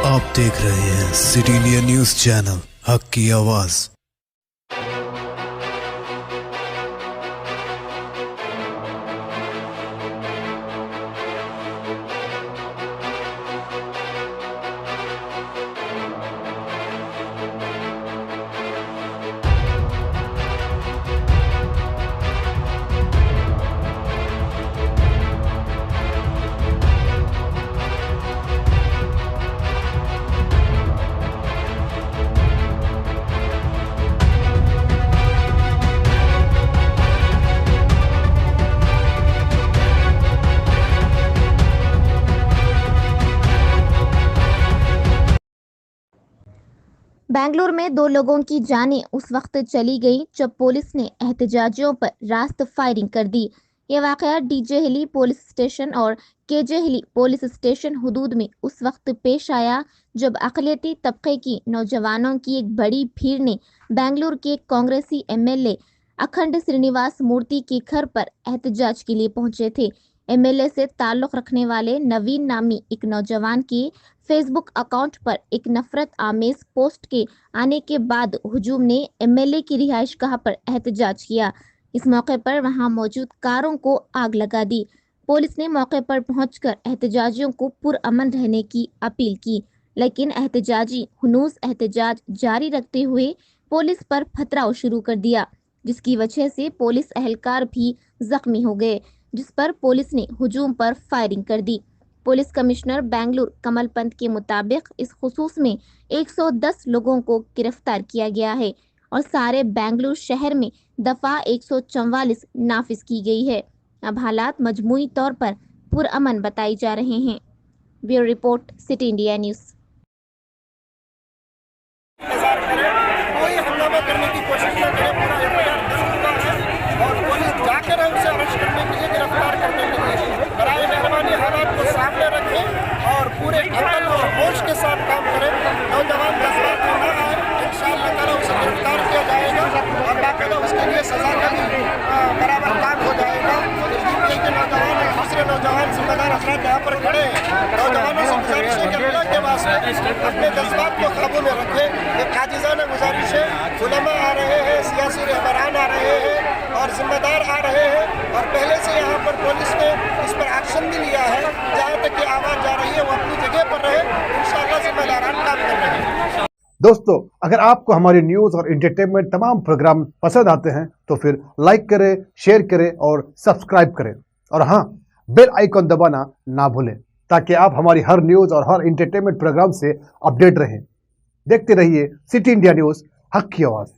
आप देख रहे हैं सिटी इंडिया न्यूज चैनल, हक की आवाज। बेंगलुरु में 2 लोगों की जानें उस वक्त चली गई जब पुलिस ने एहतजाजियों पर रास्त फायरिंग कर दी। यह वाकया डीजे हिली पुलिस स्टेशन और केजे हिली पुलिस स्टेशन हुदूद में उस वक्त पेश आया जब अक़लियती तबके की नौजवानों की एक बड़ी भीड़ ने बेंगलुरु के कांग्रेसी एमएलए अखंड श्रीनिवास मूर्ति के घर पर एहतजाज के लिए पहुंचे थे। एमएलए से ताल्लुक रखने वाले नवीन नामी एक नौजवान के फेसबुक अकाउंट पर एक नफरत आमेज पोस्ट के आने के बाद हुजूम ने एमएलए की रिहाइशगाह पर एहतजाज किया। इस मौके पर वहां मौजूद कारों को आग लगा दी। पुलिस ने मौके पर पहुंचकर एहतजाजियों को पुरअमन रहने की अपील की, लेकिन एहतजाजी हुनूस एहतजाज जारी रखते हुए पुलिस पर पथराव शुरू कर दिया, जिसकी वजह से पुलिस एहलकार भी जख्मी हो गए, जिस पर पुलिस ने हुजूम पर फायरिंग कर दी। पुलिस कमिश्नर बेंगलुरु कमल पंत के मुताबिक इस खुसूस में 110 लोगों को गिरफ्तार किया गया है और सारे बेंगलुरु शहर में दफा 144 नाफिज की गई है। अब हालात मजमूई तौर पर पुरअमन बताई जा रहे हैं। Bureau report, city India news. कोई हंगामा करने की कोशिश न करे, पूरा एफआईआर दर्ज हुआ है और पुलिस जाकर उसे अरेस्ट करने के लिए, गिरफ्तार करने के लिए बराए मेहरबानी हालात को सामने रखें और पूरे अकल और होश के साथ काम करें। नौजवान जज्बात में न आए, इंशाअल्लाह ताला उसे गिरफ्तार किया जाएगा और बाकायदा उसके लिए सजा का भी बराबर काम हो जाएगा। के नौजवान और दूसरे नौजवान जिम्मेदार अफराद यहाँ पर खड़े हैं। नौजवानों से गुजारिश है कि अल्लाह के वास्ते अपने जज्बात को काबू में रखें। एक आजिज़ाना गुजारिश है, उलमा आ रहे हैं, सियासी रहबरान आ रहे हैं और जिम्मेदार आ रहे हैं और पहले से यहाँ पर पुलिस ने इस पर एक्शन भी लिया है। जहाँ तक की आवाज़ जा रही है वो अपनी जगह पर रहे, इंशाअल्लाह जिम्मेदारान काम कर रहे हैं। दोस्तों, अगर आपको हमारी न्यूज़ और एंटरटेनमेंट तमाम प्रोग्राम पसंद आते हैं तो फिर लाइक करें, शेयर करें और सब्सक्राइब करें और हाँ, बेल आइकॉन दबाना ना भूलें ताकि आप हमारी हर न्यूज़ और हर एंटरटेनमेंट प्रोग्राम से अपडेट रहें। देखते रहिए सिटी इंडिया न्यूज़, हक की आवाज़।